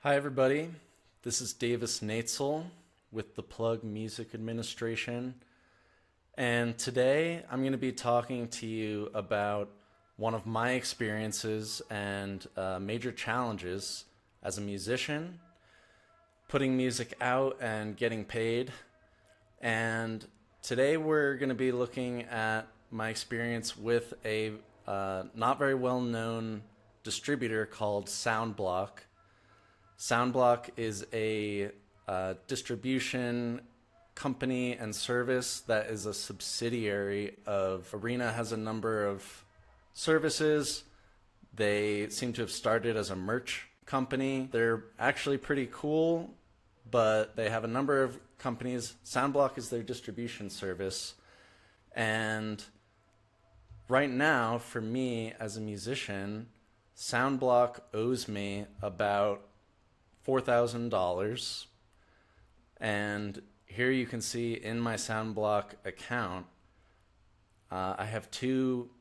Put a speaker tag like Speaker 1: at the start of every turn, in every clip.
Speaker 1: Hi, everybody. This is Davis Natzel with the Plug Music Administration. And today I'm going to be talking to you about one of my experiences and major challenges as a musician, putting music out and getting paid. And today we're going to be looking at my experience with a not very well known distributor called Soundblock. Soundblock is a distribution company and service that is a subsidiary of Arena. Has a number of services. They seem to have started as a merch company. They're actually pretty cool, but they have a number of companies. Soundblock is their distribution service. And right now, for me as a musician, Soundblock owes me about $4,000, and here you can see in my Soundblock account I have two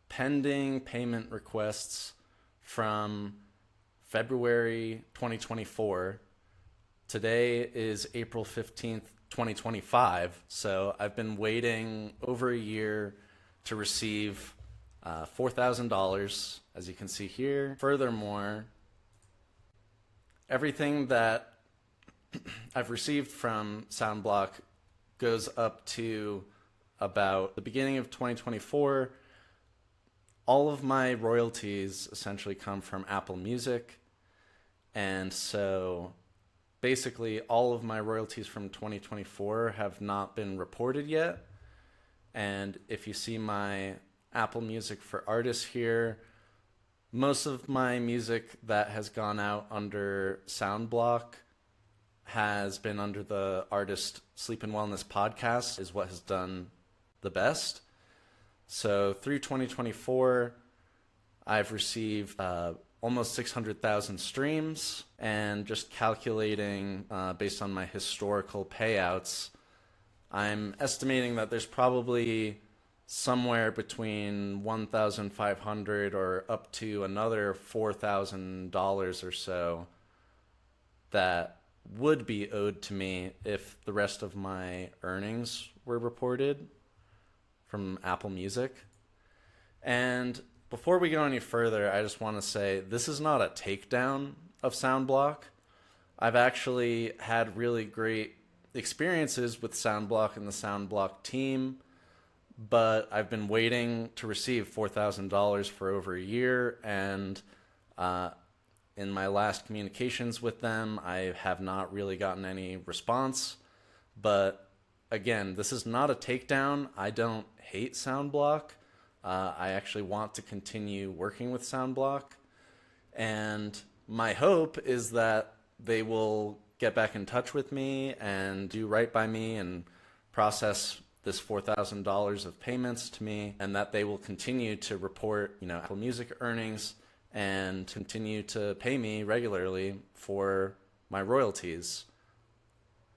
Speaker 1: pending payment requests from February 2024. Today is April 15th, 2025, so I've been waiting over a year to receive $4,000, as you can see here. Furthermore, everything that I've received from Soundblock goes up to about the beginning of 2024. All of my royalties essentially come from Apple Music. And so basically all of my royalties from 2024 have not been reported yet. And if you see my Apple Music for Artists here, most of my music that has gone out under Soundblock has been under the Artist Sleep and Wellness podcast, is what has done the best. So through 2024, I've received almost 600,000 streams, and just calculating based on my historical payouts, I'm estimating that there's probably somewhere between $1,500 or up to another $4,000 or so that would be owed to me if the rest of my earnings were reported from Apple Music. And before we go any further, I just want to say this is not a takedown of Soundblock. I've actually had really great experiences with Soundblock and the Soundblock team, but I've been waiting to receive $4,000 for over a year, and in my last communications with them, I have not really gotten any response. But again, this is not a takedown. I don't hate Soundblock. I actually want to continue working with Soundblock, and my hope is that they will get back in touch with me and do right by me and process this $4,000 of payments to me, and that they will continue to report, Apple Music earnings and continue to pay me regularly for my royalties.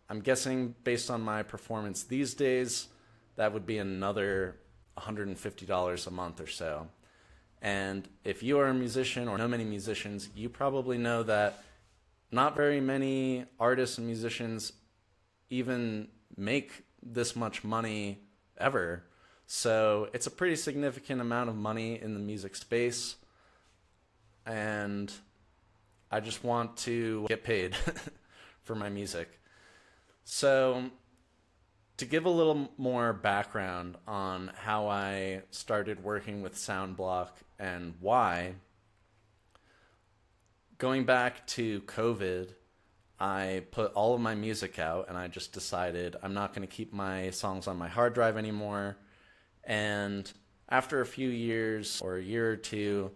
Speaker 1: I'm guessing based on my performance these days, that would be another $150 a month or so. And if you are a musician or know many musicians, you probably know that not very many artists and musicians even make this much money ever. So it's a pretty significant amount of money in the music space, and I just want to get paid for my music. So to give a little more background on how I started working with Soundblock and why, going back to COVID, I put all of my music out, and I just decided I'm not going to keep my songs on my hard drive anymore. And after a few years or a year or two,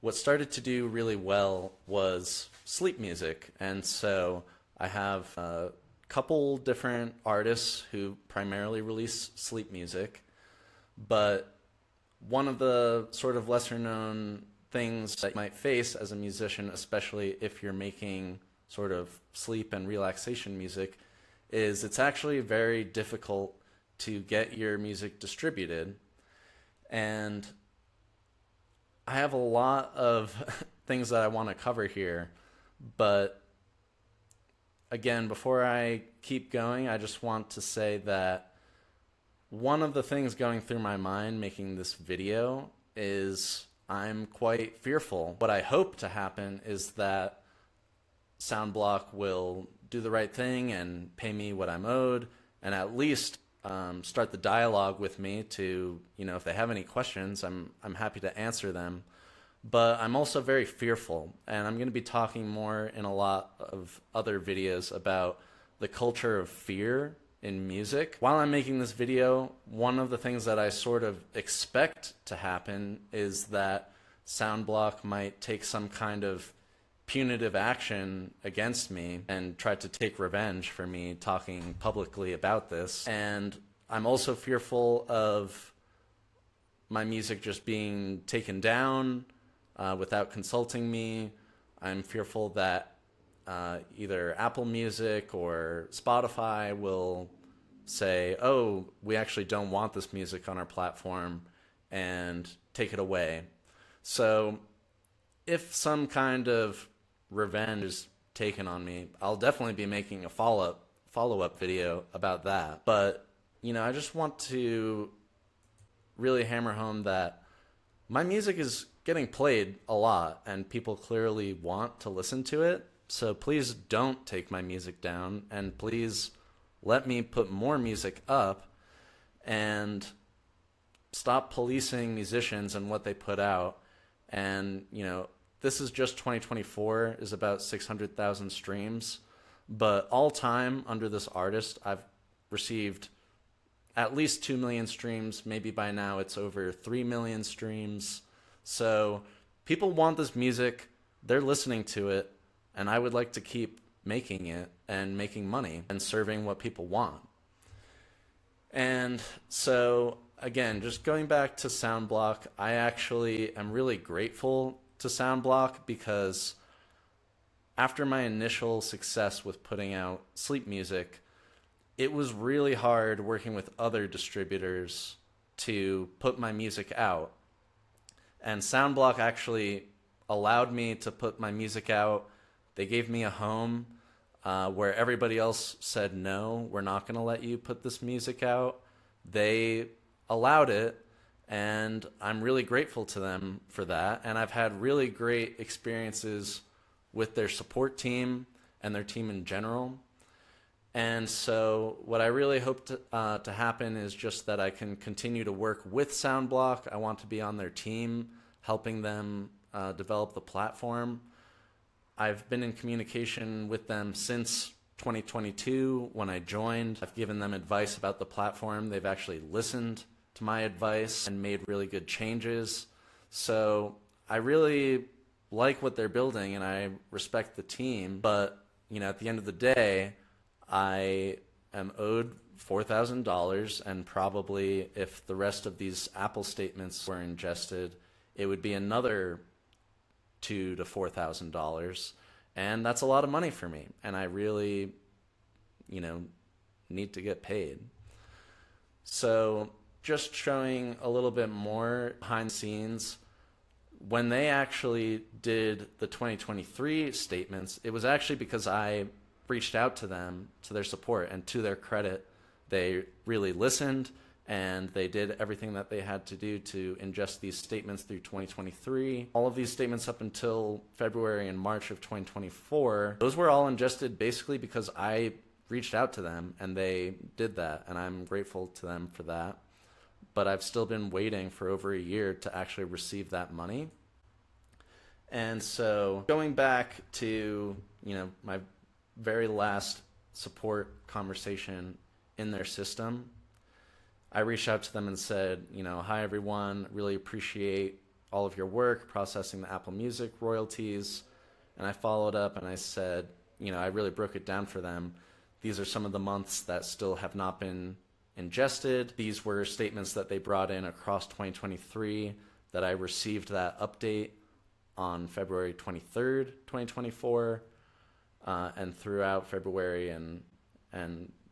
Speaker 1: what started to do really well was sleep music. And so I have a couple different artists who primarily release sleep music. But one of the sort of lesser known things that you might face as a musician, especially if you're making sort of sleep and relaxation music, is it's actually very difficult to get your music distributed. And I have a lot of things that I want to cover here, but again, before I keep going, I just want to say that one of the things going through my mind making this video is I'm quite fearful. What I hope to happen is that Soundblock will do the right thing and pay me what I'm owed, and at least start the dialogue with me to, if they have any questions, I'm happy to answer them. But I'm also very fearful, and I'm going to be talking more in a lot of other videos about the culture of fear in music. While I'm making this video, one of the things that I sort of expect to happen is that Soundblock might take some kind of punitive action against me and try to take revenge for me talking publicly about this. And I'm also fearful of my music just being taken down without consulting me. I'm fearful that either Apple Music or Spotify will say, oh, we actually don't want this music on our platform, and take it away. So if some kind of revenge is taken on me, I'll definitely be making a follow-up video about that. But, I just want to really hammer home that my music is getting played a lot, and people clearly want to listen to it. So please don't take my music down, and please let me put more music up, and stop policing musicians and what they put out. And, this is just 2024, is about 600,000 streams. But all time under this artist, I've received at least 2 million streams. Maybe by now it's over 3 million streams. So people want this music, they're listening to it, and I would like to keep making it and making money and serving what people want. And so, again, just going back to Soundblock, I actually am really grateful to Soundblock, because after my initial success with putting out sleep music, it was really hard working with other distributors to put my music out. And Soundblock actually allowed me to put my music out. They gave me a home where everybody else said, no, we're not going to let you put this music out. They allowed it, and I'm really grateful to them for that. And I've had really great experiences with their support team and their team in general. And so what I really hope to happen is just that I can continue to work with Soundblock. I want to be on their team, helping them develop the platform. I've been in communication with them since 2022 when I joined. I've given them advice about the platform. They've actually listened to my advice and made really good changes. So I really like what they're building, and I respect the team. But, at the end of the day, I am owed $4,000, and probably if the rest of these Apple statements were ingested, it would be another $2,000 to $4,000, and that's a lot of money for me, and I really, need to get paid. So just showing a little bit more behind the scenes, when they actually did the 2023 statements, it was actually because I reached out to them, to their support, and to their credit, they really listened, and they did everything that they had to do to ingest these statements through 2023. All of these statements up until February and March of 2024, those were all ingested basically because I reached out to them, and they did that, and I'm grateful to them for that. But I've still been waiting for over a year to actually receive that money. And so going back to, my very last support conversation in their system, I reached out to them and said, hi everyone, really appreciate all of your work processing the Apple Music royalties. And I followed up and I said, I really broke it down for them. These are some of the months that still have not been ingested. These were statements that they brought in across 2023 that I received that update on February 23rd, 2024, and throughout February and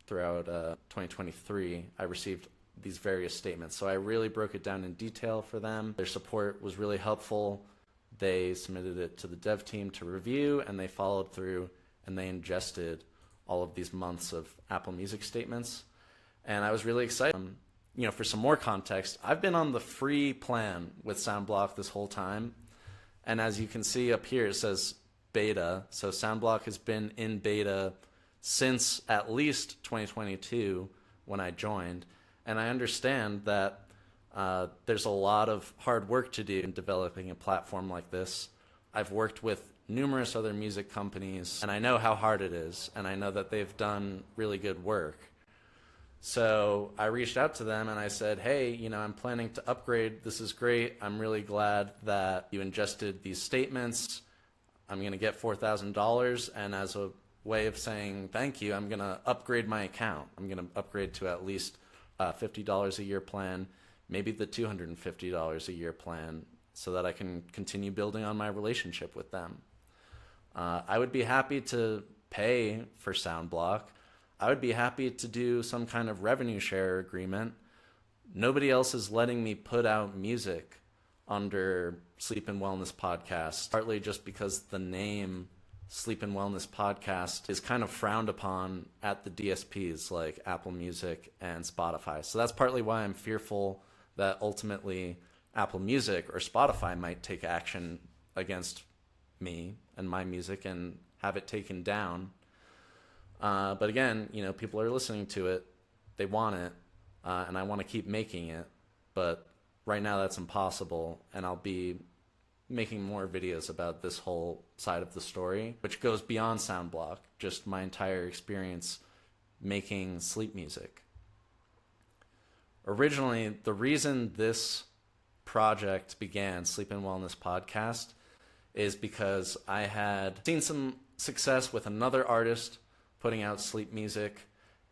Speaker 1: throughout 2023, I received these various statements. So I really broke it down in detail for them. Their support was really helpful. They submitted it to the dev team to review, and they followed through, and they ingested all of these months of Apple Music statements. And I was really excited. For some more context, I've been on the free plan with Soundblock this whole time. And as you can see up here, it says beta. So Soundblock has been in beta since at least 2022 when I joined. And I understand that there's a lot of hard work to do in developing a platform like this. I've worked with numerous other music companies, and I know how hard it is, and I know that they've done really good work. So I reached out to them and I said, hey, I'm planning to upgrade. This is great. I'm really glad that you ingested these statements. I'm going to get $4,000, and as a way of saying thank you, I'm going to upgrade my account. I'm going to upgrade to at least $50 a year plan, maybe the $250 a year plan, so that I can continue building on my relationship with them. I would be happy to pay for Soundblock. I would be happy to do some kind of revenue share agreement. Nobody else is letting me put out music under Sleep and Wellness Podcast, partly just because the name Sleep and Wellness Podcast is kind of frowned upon at the DSPs like Apple Music and Spotify. So that's partly why I'm fearful that ultimately Apple Music or Spotify might take action against me and my music and have it taken down. But again, people are listening to it, they want it, and I want to keep making it, but right now that's impossible, and I'll be making more videos about this whole side of the story, which goes beyond Soundblock, just my entire experience making sleep music. Originally, the reason this project began, Sleep and Wellness Podcast, is because I had seen some success with another artist putting out sleep music,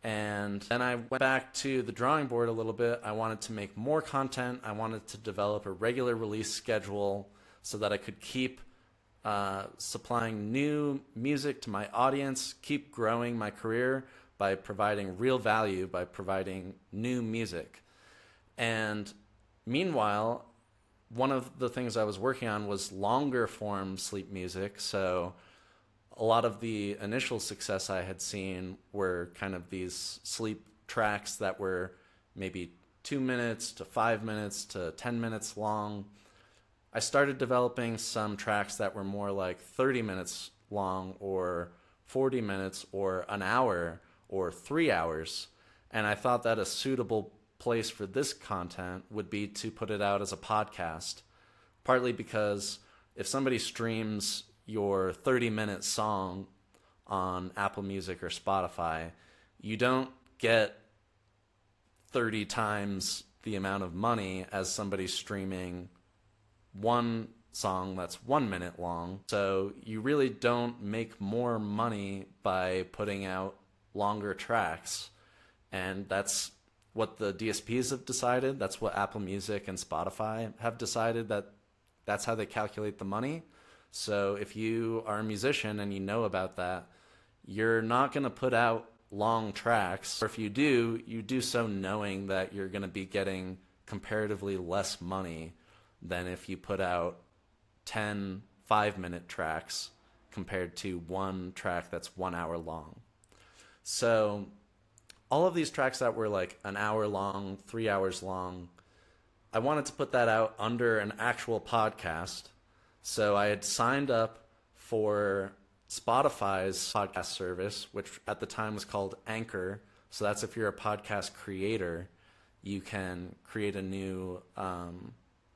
Speaker 1: and then I went back to the drawing board a little bit. I wanted to make more content. I wanted to develop a regular release schedule so that I could keep supplying new music to my audience, keep growing my career by providing real value, by providing new music. And meanwhile, one of the things I was working on was longer form sleep music. So a lot of the initial success I had seen were kind of these sleep tracks that were maybe 2 minutes to 5 minutes to 10 minutes long. I started developing some tracks that were more like 30 minutes long or 40 minutes or an hour or 3 hours. And I thought that a suitable place for this content would be to put it out as a podcast, partly because if somebody streams your 30-minute song on Apple Music or Spotify, you don't get 30 times the amount of money as somebody streaming one song that's 1 minute long. So you really don't make more money by putting out longer tracks. And that's what the DSPs have decided. That's what Apple Music and Spotify have decided, that that's how they calculate the money. So if you are a musician and you know about that, you're not going to put out long tracks. Or if you do so knowing that you're going to be getting comparatively less money than if you put out 10 5-minute tracks compared to one track that's 1 hour long. So all of these tracks that were like an hour long, 3 hours long, I wanted to put that out under an actual podcast. So I had signed up for Spotify's podcast service, which at the time was called Anchor. So that's if you're a podcast creator, you can create a new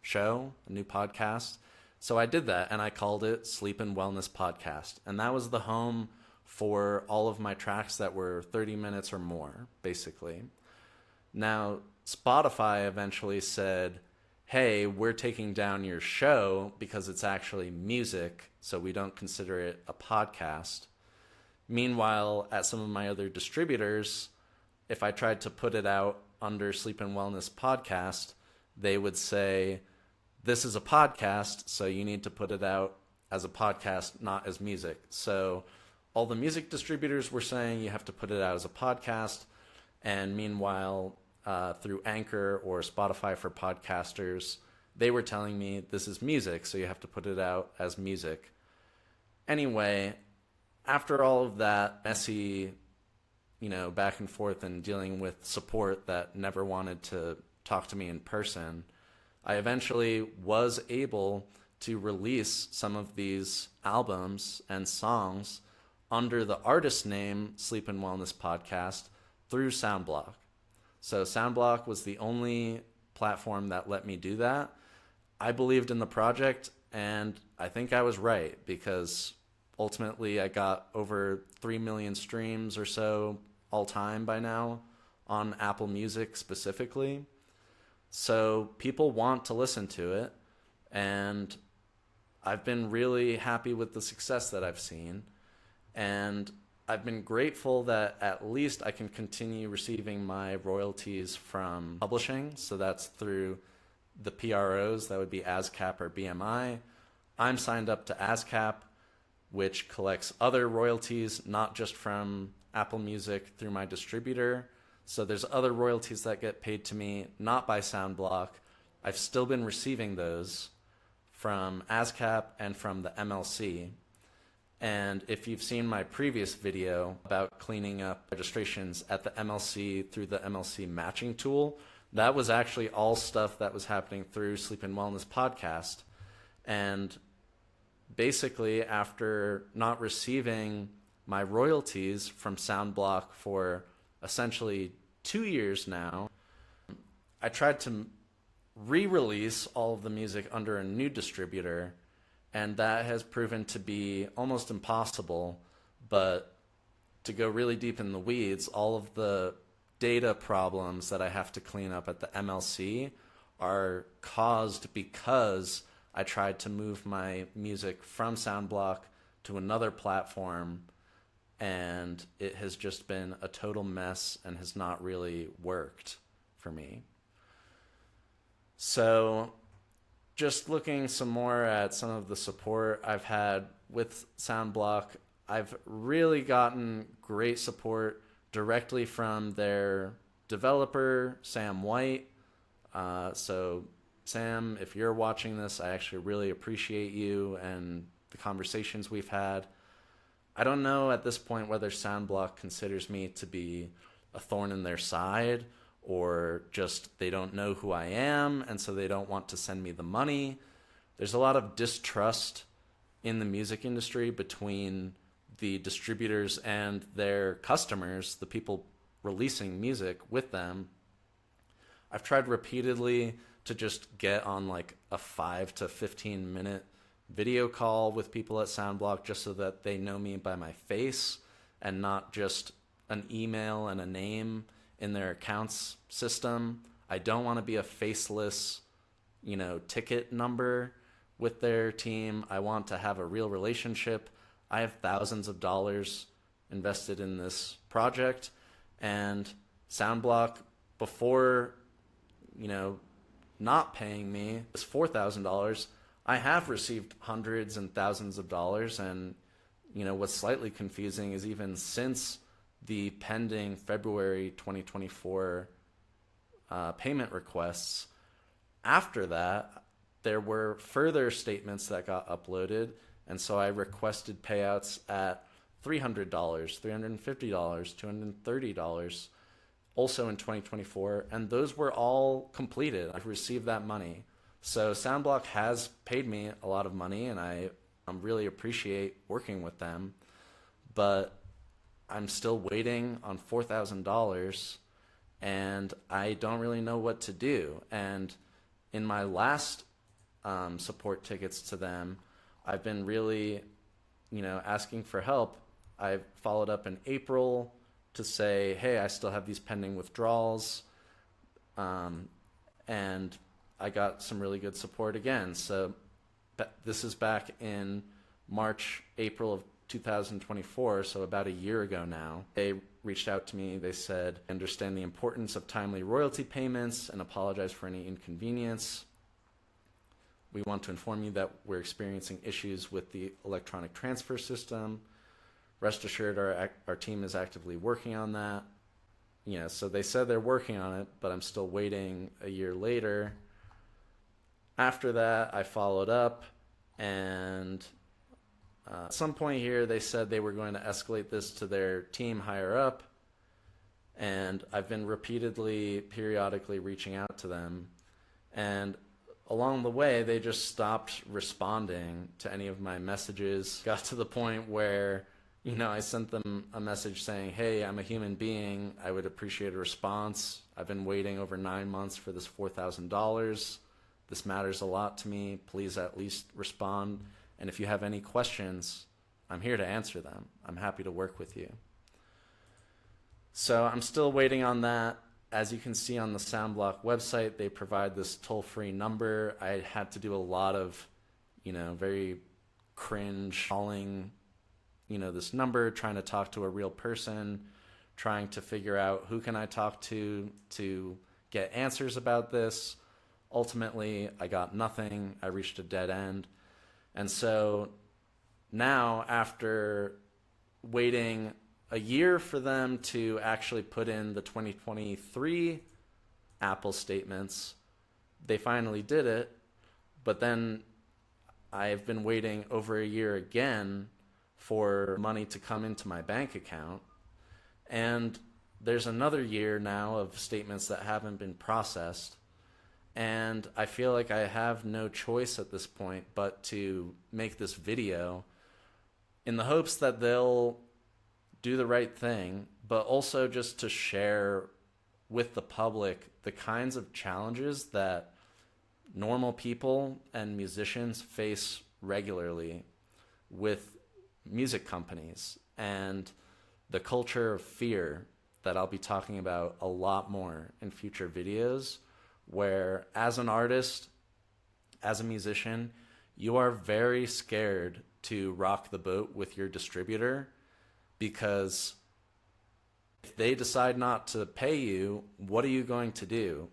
Speaker 1: show, a new podcast. So I did that, and I called it Sleep and Wellness Podcast. And that was the home for all of my tracks that were 30 minutes or more, basically. Now, Spotify eventually said, hey, we're taking down your show because it's actually music, so we don't consider it a podcast. Meanwhile, at some of my other distributors, if I tried to put it out under Sleep and Wellness Podcast, they would say, this is a podcast, so you need to put it out as a podcast, not as music. So all the music distributors were saying you have to put it out as a podcast, and meanwhile, through Anchor or Spotify for podcasters, they were telling me this is music, so you have to put it out as music. Anyway, after all of that messy back and forth and dealing with support that never wanted to talk to me in person, I eventually was able to release some of these albums and songs under the artist name Sleep and Wellness Podcast through Soundblock. So Soundblock was the only platform that let me do that. I believed in the project, and I think I was right, because ultimately I got over 3 million streams or so all time by now on Apple Music specifically. So people want to listen to it, and I've been really happy with the success that I've seen. And I've been grateful that at least I can continue receiving my royalties from publishing. So that's through the PROs, that would be ASCAP or BMI. I'm signed up to ASCAP, which collects other royalties, not just from Apple Music through my distributor. So there's other royalties that get paid to me, not by Soundblock. I've still been receiving those from ASCAP and from the MLC. And if you've seen my previous video about cleaning up registrations at the MLC through the MLC matching tool, that was actually all stuff that was happening through Sleep and Wellness Podcast. And basically, after not receiving my royalties from Soundblock for essentially 2 years now, I tried to re-release all of the music under a new distributor, and that has proven to be almost impossible. But to go really deep in the weeds, all of the data problems that I have to clean up at the MLC are caused because I tried to move my music from Soundblock to another platform, and it has just been a total mess and has not really worked for me. So just looking some more at some of the support I've had with Soundblock, I've really gotten great support directly from their developer, Sam White. So Sam, if you're watching this, I actually really appreciate you and the conversations we've had. I don't know at this point whether Soundblock considers me to be a thorn in their side, or just they don't know who I am and so they don't want to send me the money. There's a lot of distrust in the music industry between the distributors and their customers, the people releasing music with them. I've tried repeatedly to just get on like a 5 to 15 minute video call with people at Soundblock just so that they know me by my face and not just an email and a name in their accounts system. I don't want to be a faceless, ticket number with their team. I want to have a real relationship. I have thousands of dollars invested in this project, and Soundblock, before, not paying me this $4,000, I have received hundreds and thousands of dollars. And, what's slightly confusing is even since the pending February 2024 payment requests, after that, there were further statements that got uploaded. And so I requested payouts at $300, $350, $230, also in 2024. And those were all completed. I've received that money. So Soundblock has paid me a lot of money, and I really appreciate working with them. But I'm still waiting on $4,000, and I don't really know what to do. And in my last support tickets to them, I've been really, asking for help. I followed up in April to say, hey, I still have these pending withdrawals, and I got some really good support again. So this is back in March, April of 2024, so about a year ago now. They reached out to me. They said, I understand the importance of timely royalty payments and apologize for any inconvenience. We want to inform you that we're experiencing issues with the electronic transfer system. Rest assured, our team is actively working on that. So they said they're working on it, but I'm still waiting a year later. After that, I followed up, and at some point here, they said they were going to escalate this to their team higher up. And I've been repeatedly, periodically reaching out to them. And along the way, they just stopped responding to any of my messages. Got to the point where, I sent them a message saying, hey, I'm a human being. I would appreciate a response. I've been waiting over 9 months for this $4,000. This matters a lot to me. Please at least respond. And if you have any questions, I'm here to answer them. I'm happy to work with you. So I'm still waiting on that. As you can see on the Soundblock website, they provide this toll-free number. I had to do a lot of, very cringe calling, this number, trying to talk to a real person, trying to figure out who can I talk to get answers about this. Ultimately, I got nothing. I reached a dead end. And so now, after waiting a year for them to actually put in the 2023 Apple statements, they finally did it. But then I've been waiting over a year again for money to come into my bank account. And there's another year now of statements that haven't been processed. And I feel like I have no choice at this point but to make this video in the hopes that they'll do the right thing, but also just to share with the public the kinds of challenges that normal people and musicians face regularly with music companies, and the culture of fear that I'll be talking about a lot more in future videos, where as an artist, as a musician, you are very scared to rock the boat with your distributor, because if they decide not to pay you, what are you going to do?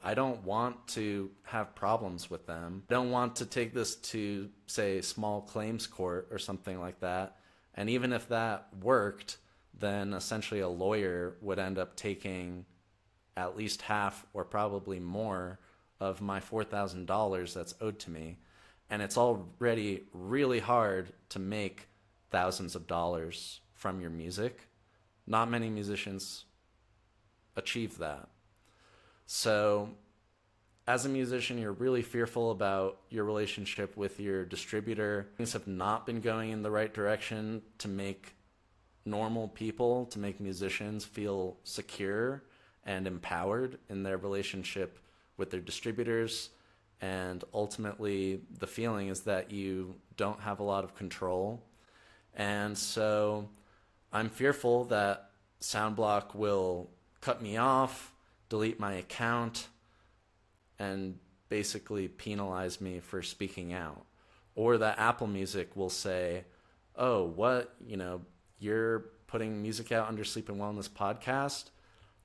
Speaker 1: I don't want to have problems with them. I don't want to take this to, say, small claims court or something like that. And even if that worked, then essentially a lawyer would end up taking at least half or probably more of my $4,000 that's owed to me. And it's already really hard to make thousands of dollars from your music. Not many musicians achieve that. So as a musician, you're really fearful about your relationship with your distributor. Things have not been going in the right direction to make normal people, to make musicians feel secure and empowered in their relationship with their distributors. And ultimately, the feeling is that you don't have a lot of control. And so I'm fearful that Soundblock will cut me off, delete my account, and basically penalize me for speaking out. Or that Apple Music will say, oh, what, you're putting music out under Sleep and Wellness podcast?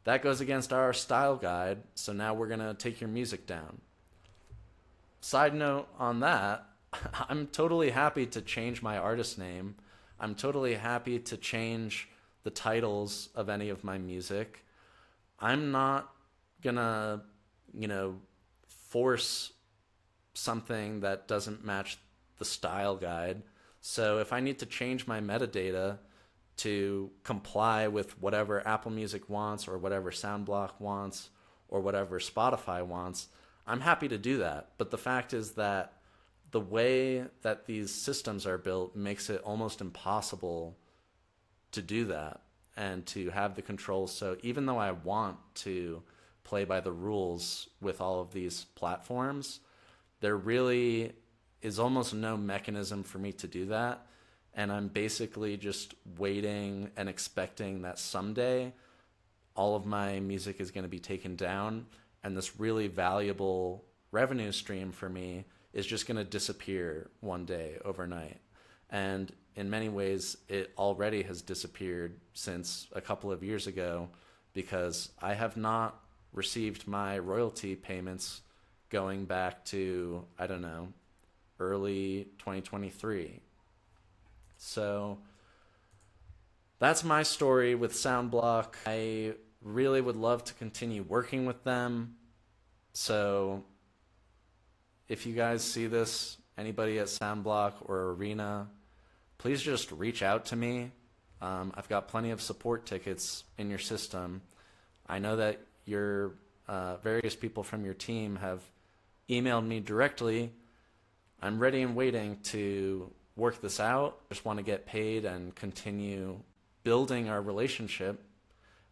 Speaker 1: That goes against our style guide, so now we're going to take your music down. Side note on that, I'm totally happy to change my artist name. I'm totally happy to change the titles of any of my music. I'm not gonna, force something that doesn't match the style guide. So if I need to change my metadata to comply with whatever Apple Music wants, or whatever Soundblock wants, or whatever Spotify wants, I'm happy to do that. But the fact is that the way that these systems are built makes it almost impossible to do that and to have the control. So even though I want to play by the rules with all of these platforms, there really is almost no mechanism for me to do that. And I'm basically just waiting and expecting that someday all of my music is going to be taken down, and this really valuable revenue stream for me is just going to disappear one day overnight. And in many ways, it already has disappeared since a couple of years ago, because I have not received my royalty payments going back to, early 2023. So that's my story with Soundblock. I really would love to continue working with them. So if you guys see this, anybody at Soundblock or Arena, please just reach out to me. I've got plenty of support tickets in your system. I know that your various people from your team have emailed me directly. I'm ready and waiting to work this out. I just want to get paid and continue building our relationship.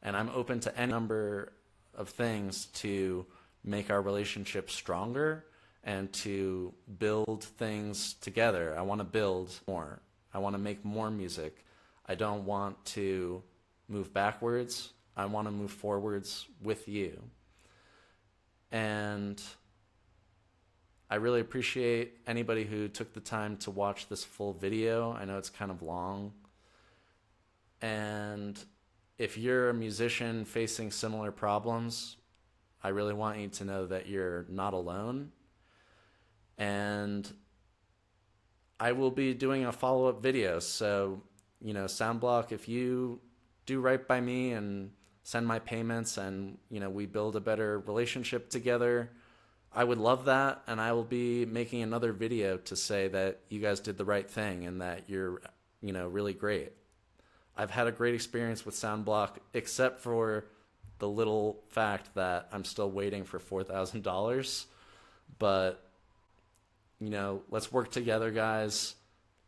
Speaker 1: And I'm open to any number of things to make our relationship stronger and to build things together. I want to build more. I want to make more music. I don't want to move backwards. I want to move forwards with you. And I really appreciate anybody who took the time to watch this full video. I know it's kind of long. And if you're a musician facing similar problems, I really want you to know that you're not alone. And I will be doing a follow-up video. So, Soundblock, if you do right by me and send my payments and, we build a better relationship together, I would love that. And I will be making another video to say that you guys did the right thing and that you're, really great. I've had a great experience with Soundblock, except for the little fact that I'm still waiting for $4,000. But, let's work together, guys.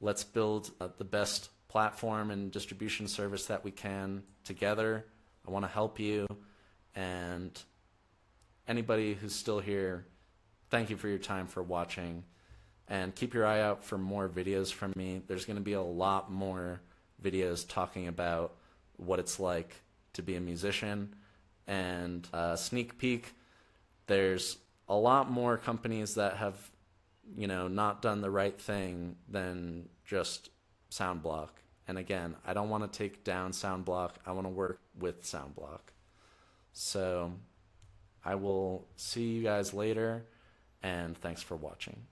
Speaker 1: Let's build the best platform and distribution service that we can together. I want to help you. And anybody who's still here, thank you for your time, for watching. And keep your eye out for more videos from me. There's going to be a lot more videos talking about what it's like to be a musician. And sneak peek, there's a lot more companies that have, not done the right thing than just Soundblock. And again, I don't want to take down Soundblock. I want to work with Soundblock. So I will see you guys later, and thanks for watching.